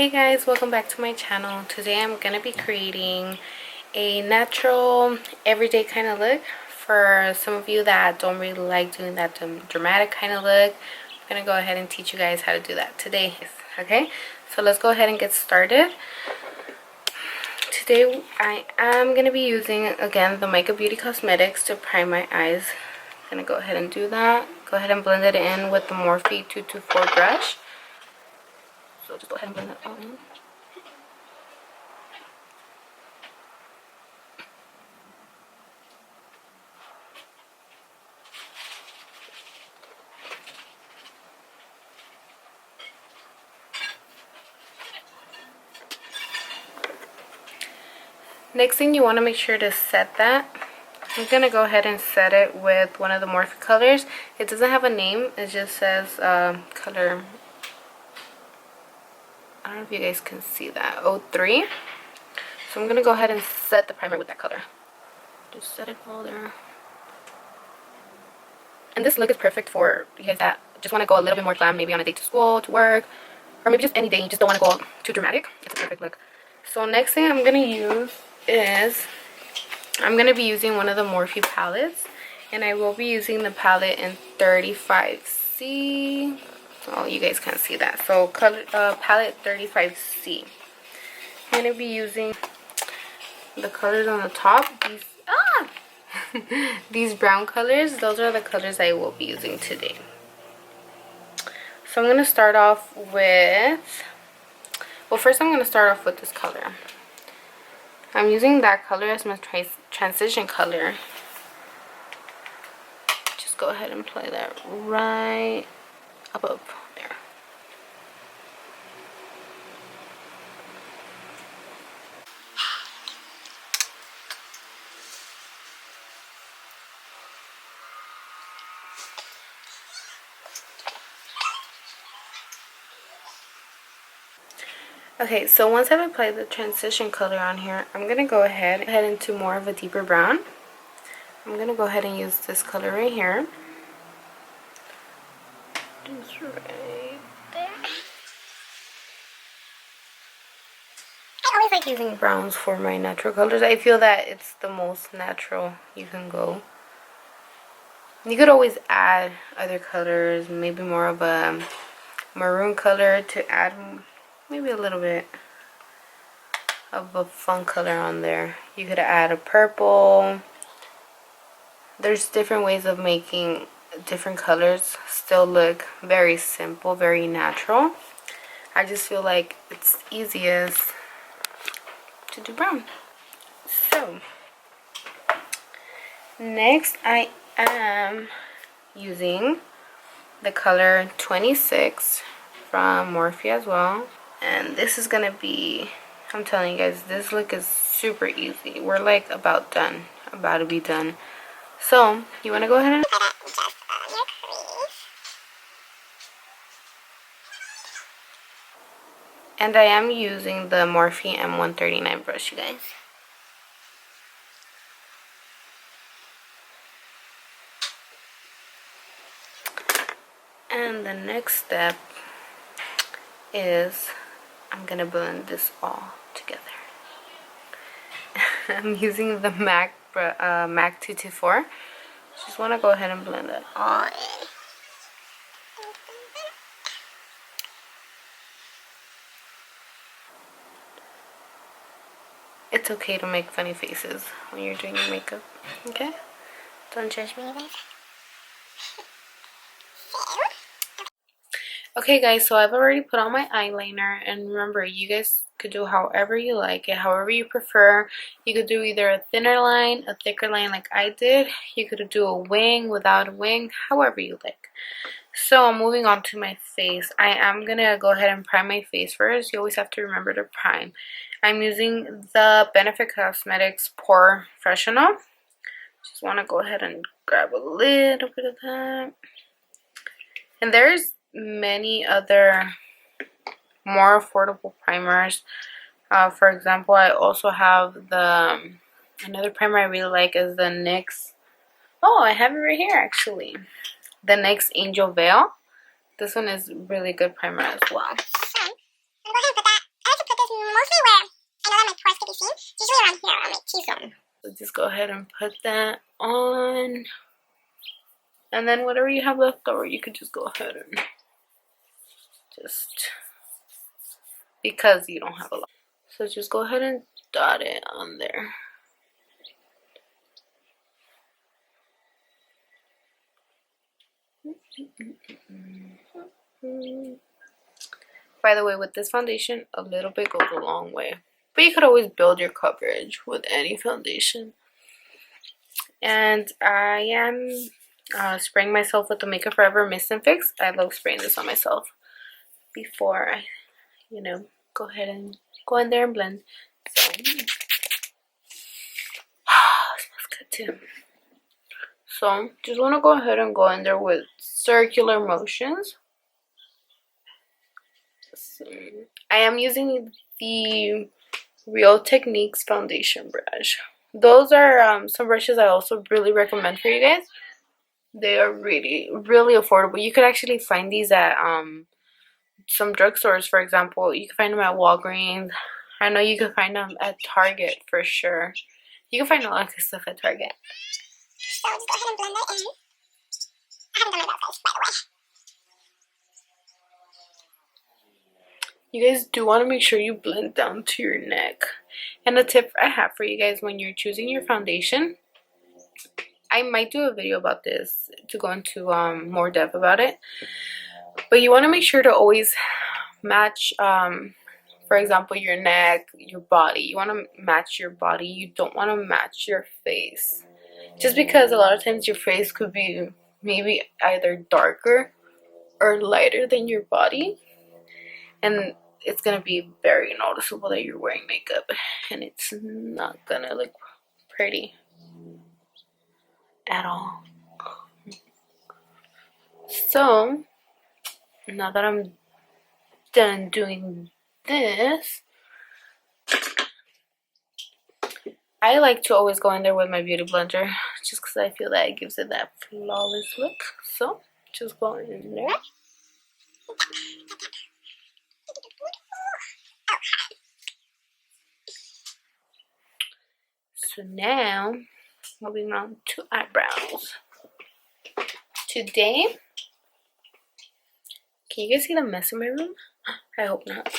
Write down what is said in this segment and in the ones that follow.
Hey guys, welcome back to my channel. Today I'm going to be creating a natural, everyday kind of look. For some of you that don't really like doing that dramatic kind of look, I'm going to go ahead and teach you guys how to do that today. Okay, so let's go ahead and get started. Today I am going to be using, again, the Makeup Beauty Cosmetics to prime my eyes. I'm going to go ahead and do that. Go ahead and blend it in with the Morphe 224 brush. So just go ahead and blend that all in. Next thing, you want to make sure to set that. I'm going to go ahead and set it with one of the Morphe colors. It doesn't have a name. It just says color. I don't know if you guys can see that. 03. So I'm going to go ahead and set the primer with that color. Just set it all there. And this look is perfect for you guys that just want to go a little bit more glam, maybe on a day to school, to work, or maybe just any day you just don't want to go too dramatic. It's a perfect look. So next thing I'm going to use is, I'm going to be using one of the Morphe palettes, and I will be using the palette in 35C. Oh, you guys can't see that. So color palette 35C. I'm going to be using the colors on the top. These brown colors. Those are the colors I will be using today. So I'm going to start off with, well, first I'm going to start off with this color. I'm using that color as my transition color. Just go ahead and apply that right above there. Okay, so once I've applied the transition color on here, I'm going to go ahead into more of a deeper brown. I'm going to go ahead and use this color right here. Just right there. I always like using browns for my natural colors. I feel that it's the most natural you can go. You could always add other colors, maybe more of a maroon color to add maybe a little bit of a fun color on there. You could add a purple. There's different ways of making different colors still look very simple, very natural. I just feel like it's easiest to do brown. So next I am using the color 26 from Morphe as well. And this is gonna be, I'm telling you guys, this look is super easy. We're like about done, about to be done. So you want to go ahead and put it just on your crease. And I am using the Morphe M139 brush, you guys. And the next step is I'm gonna blend this all together. I'm using the MAC 224. Just want to go ahead and blend it all in. It's okay to make funny faces when you're doing your makeup, okay? Don't judge me, guys. Okay guys, so I've already put on my eyeliner, and remember, you guys could do however you like it, however you prefer. You could do either a thinner line, a thicker line like I did. You could do a wing, without a wing, however you like. So I'm moving on to my face. I am gonna go ahead and prime my face first. You always have to remember to prime. I'm using the Benefit Cosmetics Pore Professional. Just want to go ahead and grab a little bit of that. And there's many other more affordable primers. For example, I also have the another primer I really like is the NYX. Oh, I have it right here actually. The NYX Angel Veil. This one is really good primer as well. I'm going to put that mostly where I know that my pores could be seen. It's usually around here, on my T-zone. So just go ahead and put that on. And then whatever you have left over, you could just go ahead and just, because you don't have a lot. So just go ahead and dot it on there. By the way, with this foundation, a little bit goes a long way. But you could always build your coverage with any foundation. And I am spraying myself with the Makeup Forever Mist and Fix. I love spraying this on myself before I, go ahead and go in there and blend. So, smells good too. So, just want to go ahead and go in there with circular motions. So, I am using the Real Techniques foundation brush. Those are some brushes I also really recommend for you guys. They are really, really affordable. You could actually find these at some drugstores, for example. You can find them at Walgreens. I know you can find them at Target for sure. You can find a lot of stuff at Target. So just go ahead and blend that in. I haven't done my brows, by the way. You guys do want to make sure you blend down to your neck. And a tip I have for you guys when you're choosing your foundation, I might do a video about this to go into more depth about it. But you want to make sure to always match, for example, your neck, your body. You want to match your body. You don't want to match your face. Just because a lot of times your face could be maybe either darker or lighter than your body. And it's going to be very noticeable that you're wearing makeup. And it's not going to look pretty at all. So, now that I'm done doing this, I like to always go in there with my beauty blender just because I feel that it gives it that flawless look. So, just go in there. So now, moving on to eyebrows. Today, can you guys see the mess in my room? I hope not.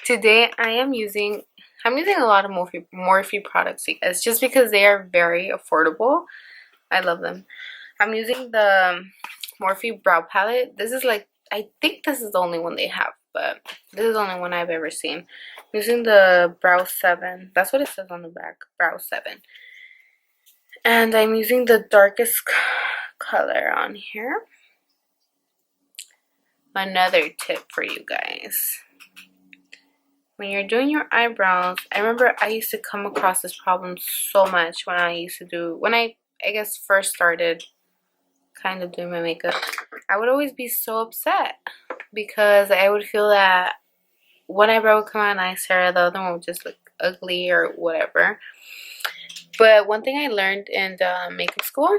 Today, I'm using a lot of Morphe products, you guys, just because they are very affordable. I love them. I'm using the Morphe brow palette. This is like, I think this is the only one they have, but this is the only one I've ever seen. I'm using the Brow 7. That's what it says on the back, Brow 7. And I'm using the darkest color on here. Another tip for you guys. When you're doing your eyebrows, I remember I used to come across this problem so much when I guess first started kind of doing my makeup. I would always be so upset because I would feel that one eyebrow would come out nicer, the other one would just look ugly or whatever. But one thing I learned in makeup school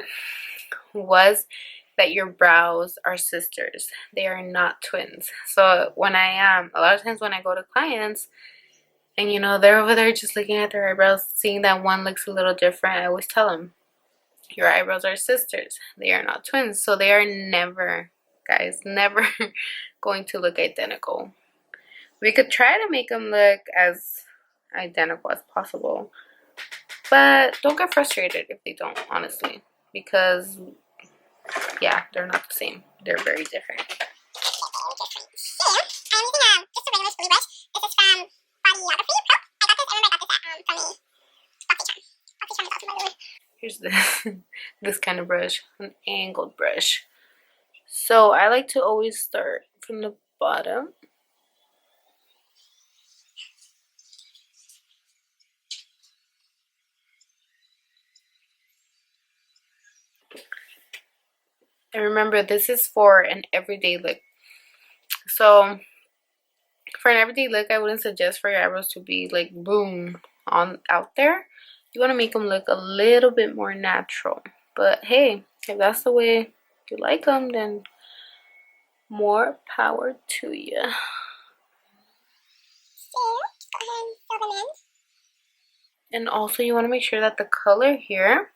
was that your brows are sisters. They are not twins. So when a lot of times when I go to clients and they're over there just looking at their eyebrows, seeing that one looks a little different, I always tell them, your eyebrows are sisters. They are not twins. So they are never, guys, never going to look identical. We could try to make them look as identical as possible, but don't get frustrated if they don't, honestly, because yeah, they're not the same. They're very different. Here, I'm using just a regular spoolie brush. This is from Bodyography Pro. I got this, I remember I got this at from the Boxy Charm. Boxy Charm is awesome, by the way. Here's this kind of brush, an angled brush. So I like to always start from the bottom. And remember, this is for an everyday look. So for an everyday look, I wouldn't suggest for your eyebrows to be like boom out there. You want to make them look a little bit more natural. But hey, if that's the way you like them, then more power to you. And also you want to make sure that the color here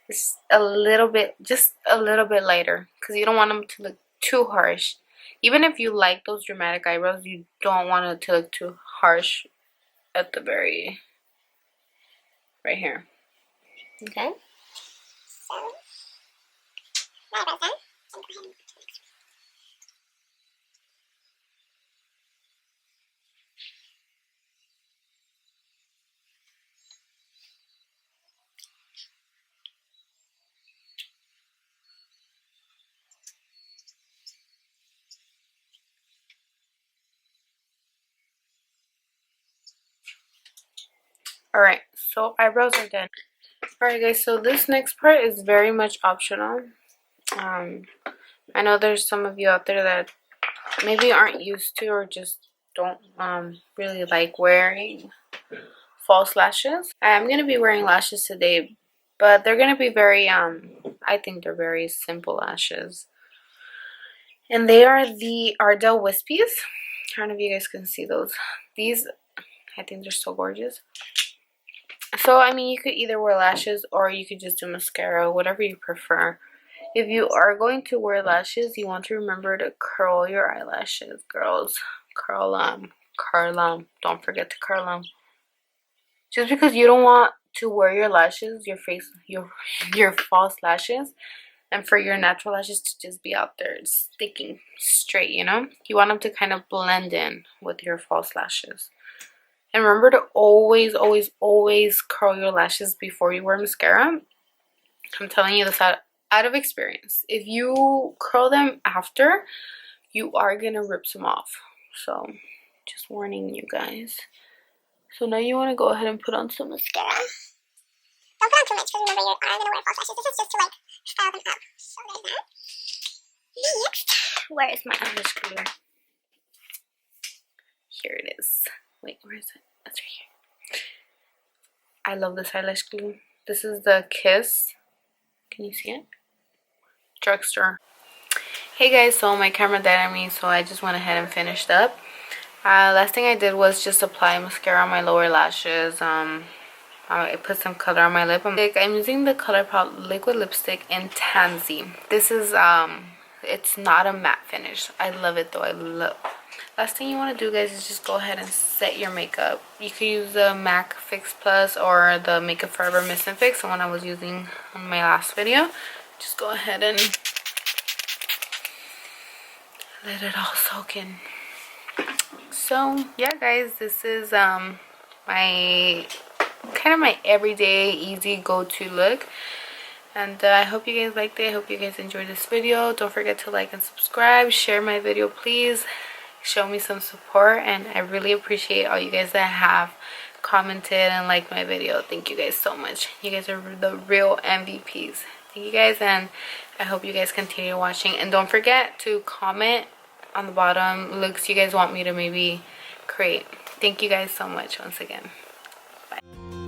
is a little bit, just a little bit lighter, because you don't want them to look too harsh. Even if you like those dramatic eyebrows, you don't want it to look too harsh at the very, right here. Okay? So, my eyebrows done. I'm going to go ahead and go to the next one. Alright, so eyebrows are done. Alright guys, so this next part is very much optional. I know there's some of you out there that maybe aren't used to or just don't really like wearing false lashes. I'm going to be wearing lashes today, but they're going to be very, I think they're very simple lashes. And they are the Ardell Wispies. I don't know if you guys can see those. These, I think they're so gorgeous. So, I mean, you could either wear lashes or you could just do mascara, whatever you prefer. If you are going to wear lashes, you want to remember to curl your eyelashes, girls. Curl them. Curl them. Don't forget to curl them. Just because you don't want to wear your lashes, your false lashes, and for your natural lashes to just be out there sticking straight, you know? You want them to kind of blend in with your false lashes. And remember to always, always, always curl your lashes before you wear mascara. I'm telling you this out of experience. If you curl them after, you are going to rip some off. So, just warning you guys. So now you want to go ahead and put on some mascara. Don't put on too much because remember you are going to wear false lashes. This is just to like style them up. So there's that. Next, Where is my eyelash glue? Here it is. Wait, where is it? That's right here. I love this eyelash glue. This is the Kiss. Can you see it? Drugstore. Hey guys, so my camera died on me, so I just went ahead and finished up. Last thing I did was just apply mascara on my lower lashes. I put some color on my lip. I'm using the ColourPop liquid lipstick in Tansy. This is it's not a matte finish. I love it though. Last thing you want to do, guys, is just go ahead and set your makeup. You could use the MAC Fix Plus or the Makeup Forever Mist and Fix, the one I was using on my last video. Just go ahead and let it all soak in. So yeah guys, this is my kind of my everyday easy go-to look, and I hope you guys liked it. I hope you guys enjoyed this video. Don't forget to like and subscribe, share my video please, show me some support, and I really appreciate all you guys that have commented and liked my video. Thank you guys so much. You guys are the real MVPs. Thank you guys, and I hope you guys continue watching, and don't forget to comment on the bottom looks you guys want me to maybe create. Thank you guys so much once again. Bye.